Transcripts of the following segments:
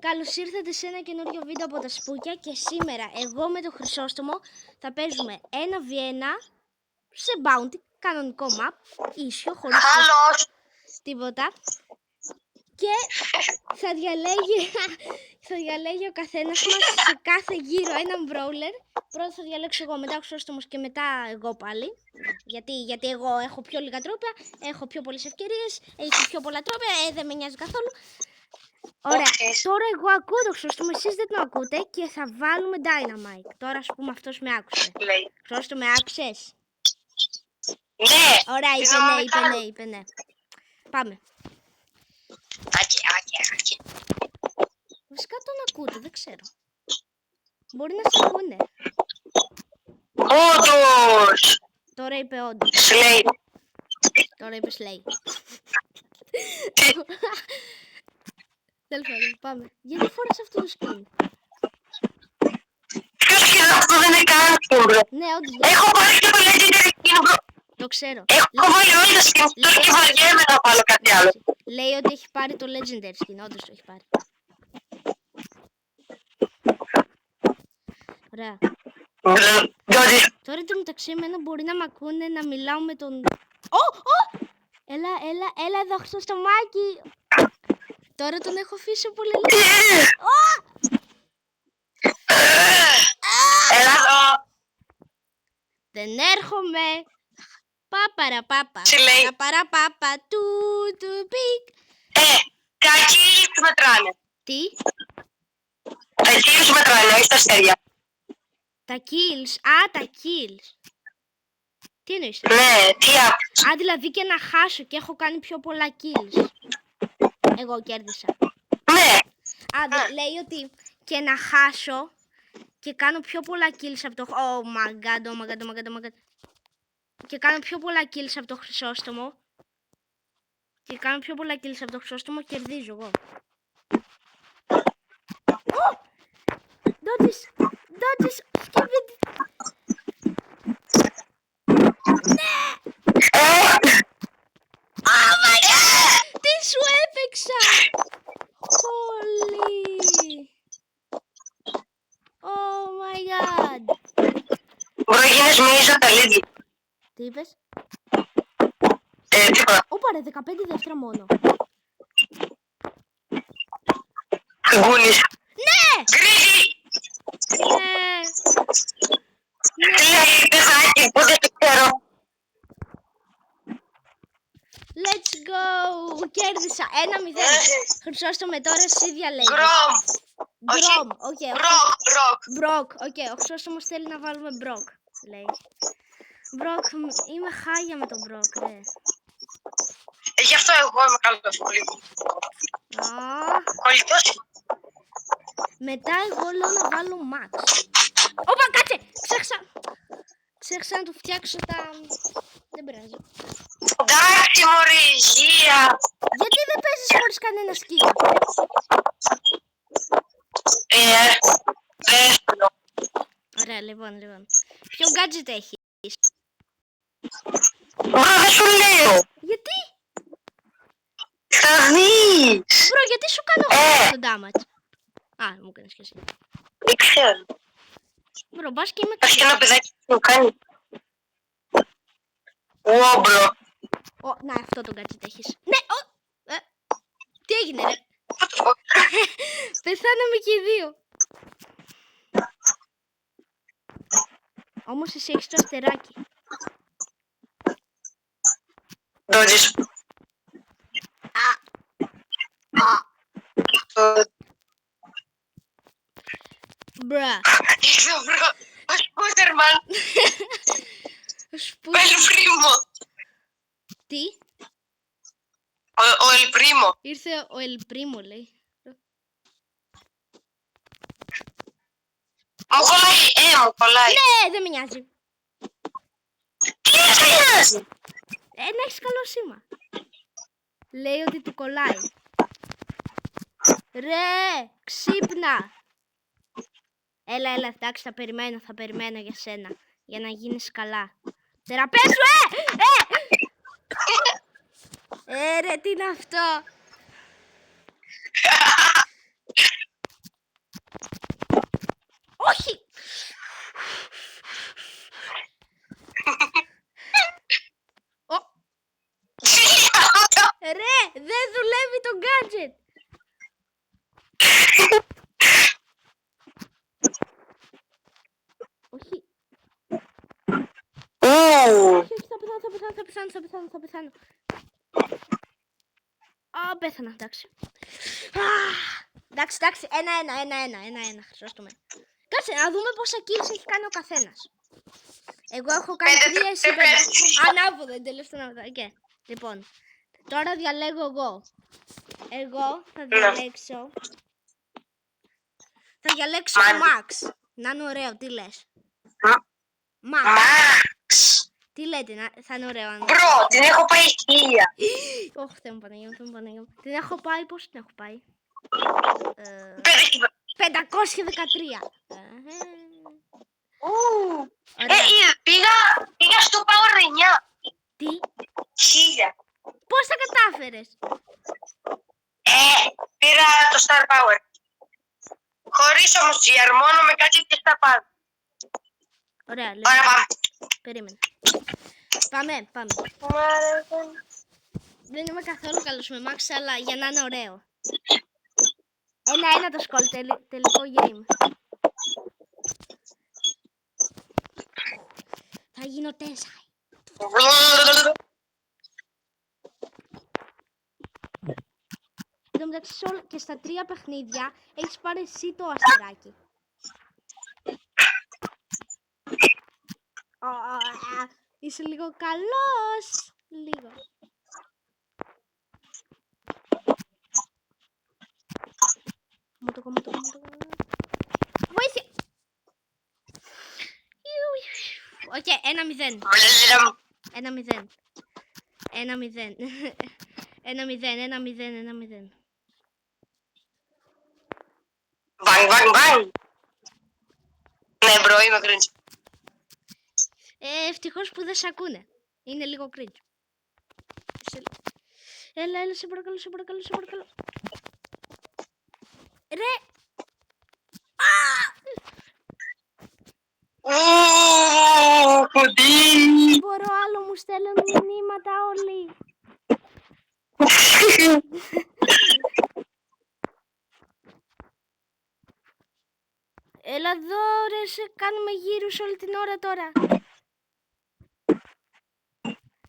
Καλώς ήρθατε σε ένα καινούριο βίντεο από τα Σπούκια και σήμερα εγώ με το Χρυσόστομο θα παίζουμε 1v1 σε Bounty, κανονικό map, ίσιο, χωρίς τίποτα και θα διαλέγει ο καθένας μας σε κάθε γύρο έναν brawler. Πρώτα θα διαλέξω εγώ, μετά ο Χρυσόστομος και μετά εγώ πάλι. Γιατί εγώ έχω πιο λίγα τρόπια, έχω πιο πολλές ευκαιρίες, έχει πιο πολλά τρόπια, δεν με νοιάζει καθόλου. Ωραία, τώρα εγώ ακούω το Χρυσόστομο, εσείς δεν το ακούτε και θα βάλουμε Dynamite. Τώρα ας πούμε αυτός με άκουσε. Χρυσόστομο, με άκουσες? Ναι. Ωραία, είπε ναι. Πάμε. Άκη. Βασικά τον ακούτε, δεν ξέρω. Μπορεί να σε ακούνε. Όντως. Τώρα είπε όντως. Slay. Τώρα είπε Slay. Τέλος πάντων, πάμε. Γιατί φοράς αυτό το skin? Ποιο skin αυτό δεν είναι καν skin, bro. Ναι, όντως. Έχω πάρει και το legendary skin, bro. Το ξέρω. Έχω βάλει όλα τα skins τώρα και βαριέμαι να βάλω κάτι άλλο. Λέει ότι έχει πάρει το legendary skin, όντως το έχει πάρει. Ωραία. Τώρα το μεταξύ εμένα μπορεί να μ' ακούνε να μιλάω με τον... Έλα εδώ Χρυσόστομάκι. Τώρα τον έχω αφήσει πολύ λίγο. Έλα εδώ. Δεν έρχομαι. Πάπαρα Συλλέει. πάπα του πικ. Τα kills τους μετράνε. Τι? Τα kills τους μετράνε, όχι τα αστέρια. Τα kills. Τα kills. Τι εννοείς? Ναι, τι άπτος. Δηλαδή και να χάσω και έχω κάνει πιο πολλά kills. Εγώ κέρδισα. Ναι. Λέει ότι και να χάσω και κάνω πιο πολλά kills από το... Oh my god. Και κάνω πιο πολλά kills από το Χρυσόστομο. Κερδίζω εγώ. Dodges, σκύβεται. Ναι! Oh my god! Τι σου έπαιξα! Holy! Oh my god! Μπρο, γίνες μίλησα τα λίγη. Τι είπες? Τίποτα. Ωπα ρε, 15 δεύτερα μόνο. Γκούνης. Ναι! Γκρίζι. Ναι! Λέει, παιδάκι, που δεν το ξέρω. Let's go! Κέρδισα 1-0. Χρυσόστομε, τώρα εσύ διαλέγεις. Γκρομ. Όχι. Μπροκ. Ο Χρυσόστομος θέλει να βάλουμε Μπροκ. Λέει. Μπροκ, είμαι χάγια με τον Μπροκ, ρε. Γι' αυτό εγώ είμαι καλός πολύ. Κολλητός. Μετά εγώ λέω να βάλω Max. Όπα, κάτσε! Ξέχασα να του φτιάξω τα... Δεν πειράζει. Εντάξει, μωρή, υγεία. Γιατί δεν παίζεις χωρίς κανένα skin? Εύκολο. Ωραία, λοιπόν. Ποιο gadget έχεις? Μπρο, δεν σου λέω. Γιατί? Θα δεις. Μπρο, γιατί σου κάνω το damage? Μου κάνεις και εσύ. Δεν ξέρω. Μπρο, μπας και είμαι Έχει καλή. ένα παιδάκι που μου κάνει. Ω, μπρο. Να, αυτό το gadget έχεις. Ναι, τι έγινε, ρε? Πεθάναμε και οι δύο. Όμως εσύ έχεις το αστεράκι. Dodges. Μπρα. Ήρθε, μπρο. Ο Σπούτερμαν. Ο Ελπρίμο. Τι? Ο Ελπρίμο. Ήρθε ο Ελπρίμο, λέει. Μου κολλάει, μου κολλάει. Ναι, δεν με νοιάζει. Τι δεν σε νοιάζει. Να έχεις καλό σήμα. Λέει ότι του κολλάει. Ρε, ξύπνα. Έλα, εντάξει, θα περιμένω για σένα. Για να γίνεις καλά. Θεραπεύσου, ρε, τι είναι αυτό? Όχι, Ου. όχι, θα πεθάνω. Α, πέθανα, εντάξει. Εντάξει, ένα, χρυσόστομε. Κάτσε, να δούμε πόσα kills έχει κάνει ο καθένας. Εγώ έχω κάνει 3, εσύ 5. Ανάποδα, εντελώς τον ανάποδα. Λοιπόν, τώρα διαλέγω εγώ. Εγώ θα διαλέξω... Θα διαλέξω Max. Να είναι ωραίο, τι λες? Max. Μαξ. Τι λέτε, θα είναι ωραίο. Μπρο, την έχω πάει 1000. Όχι, Θεέ μου Παναγία μου. Την έχω πάει, πώς την έχω πάει? 513. Ωραία. Πήγα στο Power 9. Τι, 1000. πώς τα κατάφερες? Πήρα το Star Power. Χωρίς όμως GR, μόνο με κάτι και στα πάντα. Ωραία, Ωραία, λοιπόν, πάμε. περίμενε. Πάμε. Δεν είμαι καθόλου καλός με Max, αλλά για να είναι ωραίο. 1-1 το σκόλ, τελικό game. Θα γίνω 4. Εν τω μεταξύ και στα 3 παιχνίδια έχεις πάρει εσύ το αστεράκι. Είσαι λίγο καλός. Λίγο. Μου το κάνω. Βοήθεια. Οκ, 1-0. 1-0. 1-0. Bang. Ναι, μπρο, είμαι cringe. Ευτυχώς που δεν σε ακούνε. Είναι λίγο cringe. Έλα, σε παρακαλώ. Ρε! Κοντή. Μπορώ άλλο, μου στέλνουν μηνύματα όλοι. Έλα εδώ ρε, σε κάνουμε γύρους όλη την ώρα τώρα.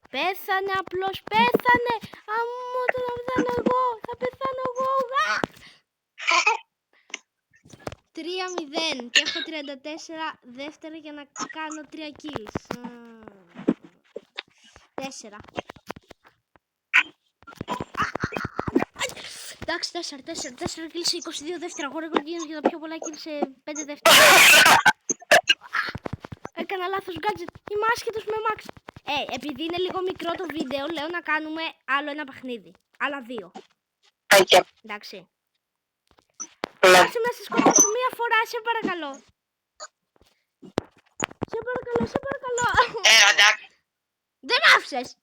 Πέθανε απλώς, πέθανε. Αμμό, θα πεθάνω εγώ. 3-0 και έχω 34 δεύτερα για να κάνω 3 kills. 4. Εντάξει, 4 kills σε 22 δεύτερα. Εγώ ρεκόρ για τα πιο πολλά kills σε 5 δεύτερα. Έκανα λάθος gadget. Είμαι άσχετος με Max. Επειδή είναι λίγο μικρό το βίντεο, λέω να κάνουμε άλλο ένα παιχνίδι. Άλλα 2. Εντάξει. Άσε να σε σκοτώσω μία φορά, σε παρακαλώ. Σε παρακαλώ. Εντάξει. Δεν άφησες.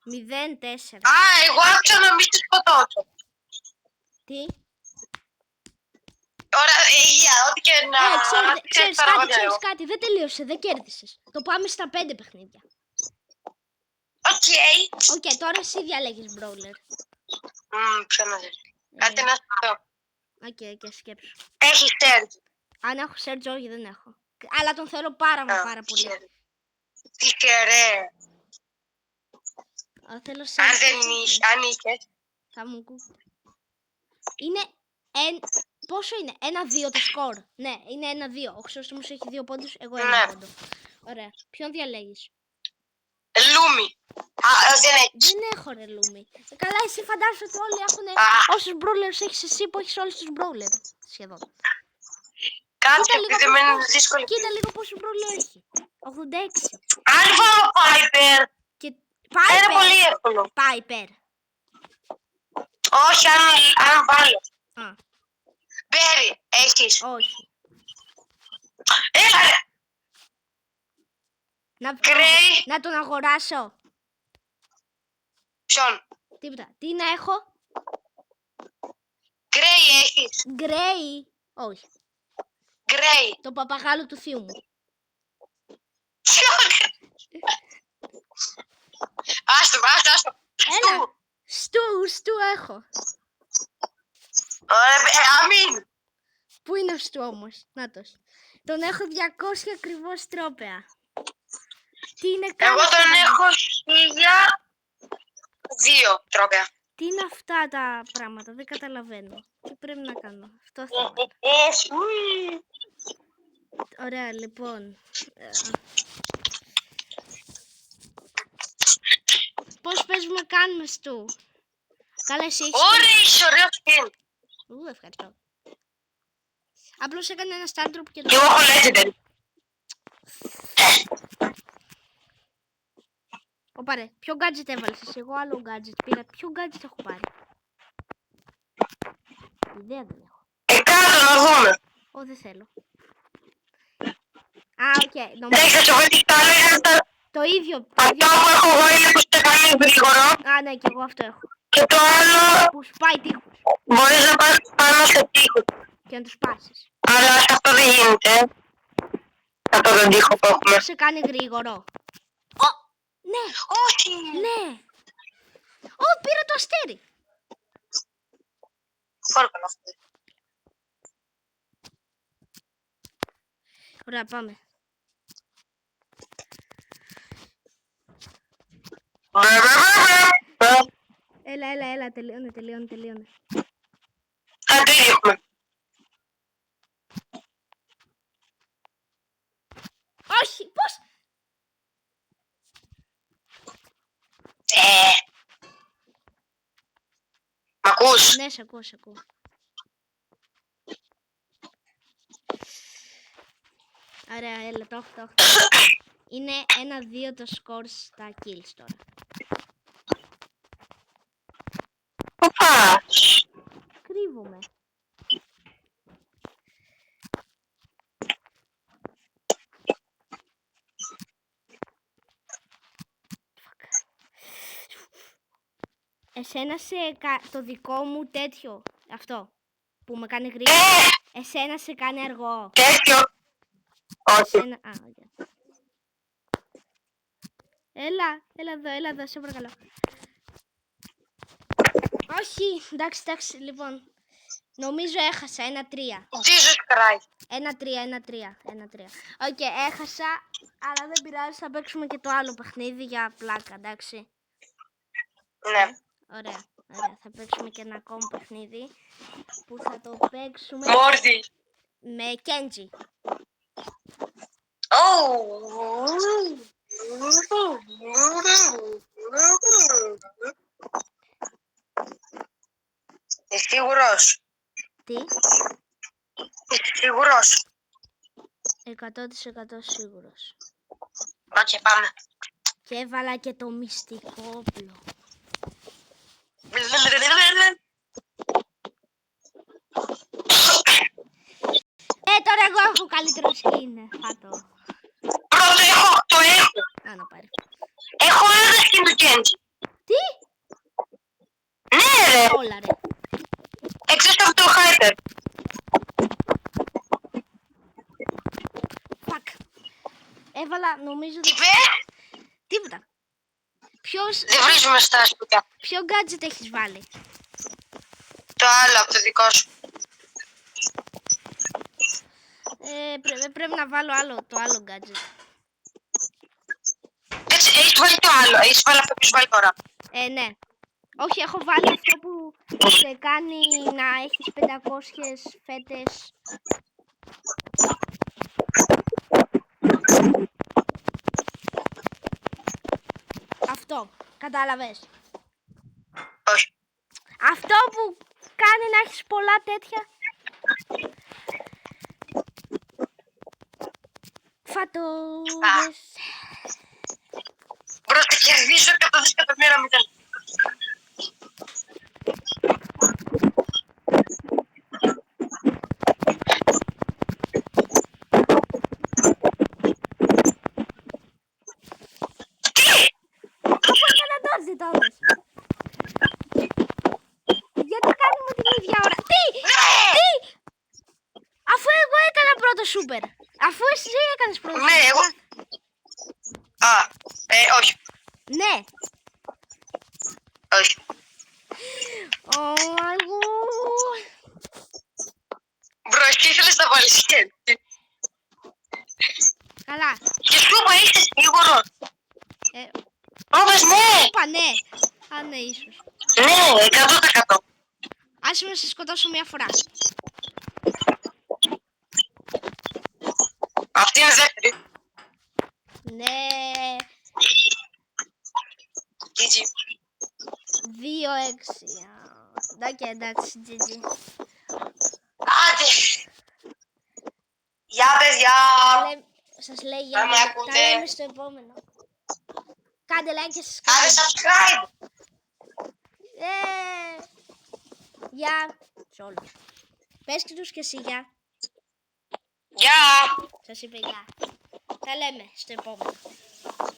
0-4. Εγώ άκουσα να μην σε σκοτώσω. Τι? Ωραία, ό,τι και να... Ξέρεις κάτι, δεν τελείωσε, δεν κέρδισες. Το πάμε στα 5 παιχνίδια. Οκ, τώρα εσύ διαλέγεις brawler. Ποιο να δεις. Κάτι να σου πω. Οκ, σκέψου. Έχει Serge. Αν έχω Serge, όχι δεν έχω. Αλλά τον θέλω πάρα πολύ. Τι κερέ. Θέλω Serge. Αν είχες. Θα μου κούφει. Είναι πόσο είναι, 1-2 το σκορ. Ναι, είναι 1-2. Ο Χρυσόστομος έχει 2 πόντους, εγώ 1 πόντο. Ωραία. Ποιον διαλέγεις? Λούμι. Δεν έχω ρε Λούμι. Καλά, εσύ φαντάζεσαι ότι όλοι έχουν όσους brawlers έχεις εσύ που έχεις όλους τους brawlers. Σχεδόν. Κάτσε, επειδή με είναι δύσκολο. Κοίτα λίγο πόσους brawlers έχει. 86. Αν βάλω Piper. Είναι πολύ εύκολο. Piper. Όχι, αν βάλω. Μπέρι, έχεις. Όχι. Έλα ρε. Να τον αγοράσω. Ποιον? Τίποτα. Τι να έχω? Γκρέι έχεις. Γκρέι. Όχι. Γκρέι. Το παπαγάλο του θείου μου. Άστο. Έλα. Στου έχω. Αμήν. Πού είναι αυτού όμως, νάτος. Τον έχω 200 ακριβώς τρόπαια. Τι είναι Εγώ αυτό, τον ρε? έχω 1002 τρόπια. Τι είναι αυτά τα πράγματα, δεν καταλαβαίνω. Τι πρέπει να κάνω, αυτό θα βάλω. Ωραία, λοιπόν. Πώς παίζουμε κάνουμε στου. Καλά, εσύ έχεις... Ωραία, είσαι ωραίο skin. Ευχαριστώ. Απλώς έκανε ένα Startrop και το... Και εγώ έχω legendary. Ωπα ρε, ποιο gadget έβαλες εσύ, εγώ άλλο gadget πήρα. Ποιο gadget έχω πάρει. Ιδέα δεν έχω. Κάτω να δούμε. Ω, δεν θέλω. Α, οκ, νομίζω... Εντάξει, θα σου πω τι άλλο είναι Το ίδιο. αυτό που έχω εγώ είναι που σε κάνει γρήγορο. Α, ναι, και εγώ αυτό έχω. Και το άλλο Που σπάει τείχους. μπορείς να πας πάνω σε τείχους. Και να τους πάσεις. Αλλά αυτό δεν γίνεται. Αυτό τον τείχο που έχουμε. Αυτό σε κάνει γρήγορο. Ω, ναι, Όχι. ναι. Ω, πήρα το αστέρι. Φόρκαλο αυτό. Ωραία, πάμε. Έλα, τελείωνε. Αντί έχουμε. Όχι, πώς. Μ' ακούς? Ναι, σε ακούω. Ωραία, έλα, το έχω. Είναι 1-2 το σκορ στα kills τώρα. Πού πας? Κρύβομαι. Εσένα το δικό μου τέτοιο, αυτό, που με κάνει γρήγορα. Εσένα σε κάνει αργό. Τέτοιο. Όχι. Α, okay. Έλα εδώ, σε παρακαλώ. Όχι, εντάξει, λοιπόν. Νομίζω έχασα, 1-3. Jesus Christ. 1-3. Οκ, έχασα, αλλά δεν πειράζει, θα παίξουμε και το άλλο παιχνίδι για πλάκα, εντάξει. Ναι. Ωραία. Θα παίξουμε και ένα ακόμα παιχνίδι που θα το παίξουμε Μόρτι. με Κέντζι. Είσαι σίγουρος? Τι? Είσαι σίγουρος? 100% σίγουρος. Οκ, πάμε. Και έβαλα και το μυστικό όπλο. Τώρα εγώ έχω καλύτερο skin. Φάτο. Πρώτο το έχω. Να πάρει. Έχω ένα skin του Kenji. Τι? Ναι ρε. Όλα ρε. Εξής από το Hyper. Fuck. Έβαλα νομίζω... Τι είπε? Τίποτα. Δεν βρίζουμε στα σπίτια. Ποιο gadget έχεις βάλει? Το άλλο από το δικό σου. Πρέπει να βάλω το άλλο gadget. Έτσι, έχεις βάλει το άλλο. Έχεις βάλει αυτό που έχεις βάλει τώρα. Ναι. Όχι, έχω βάλει αυτό που σε κάνει να έχεις 500 φέτες. Αυτό. Κατάλαβες? Όχι. Αυτό που κάνει να έχεις πολλά τέτοια. Φατόδες. Μπρος, θα κερδίσω 100 δισεκατομμύρια μηδέν. Αφού έκανα dodge τώρα. Γιατί κάνουμε την ίδια ώρα? Τι! Αφού εγώ έκανα πρώτο σούπερ. Αφού εσύ έκανες πρώτο Ναι, σούπερ. εγώ... όχι. Ναι. Όχι. Oh my god. έβαλες σκέψη. Καλά. Και σου είπα είσαι σίγουρος. Ε, Μου είπες ναι. είπα ναι. Α, ναι, ίσως. Ναι, 100%. Άσε με να σε σκοτώσω μια φορά. Αυτή είναι δεύτερη. Ναι. GG. 2-6. Εντάξει, GG. Άντε. Γεια παιδιά. Σας λέει Αν για με μένα. ακούτε. Τα λέμε στο επόμενο. Κάντε like και Κάντε subscribe. subscribe. Γεια σε όλους. Πες και τους και εσύ γεια. Γεια. Σας είπε γεια. Τα λέμε στο επόμενο.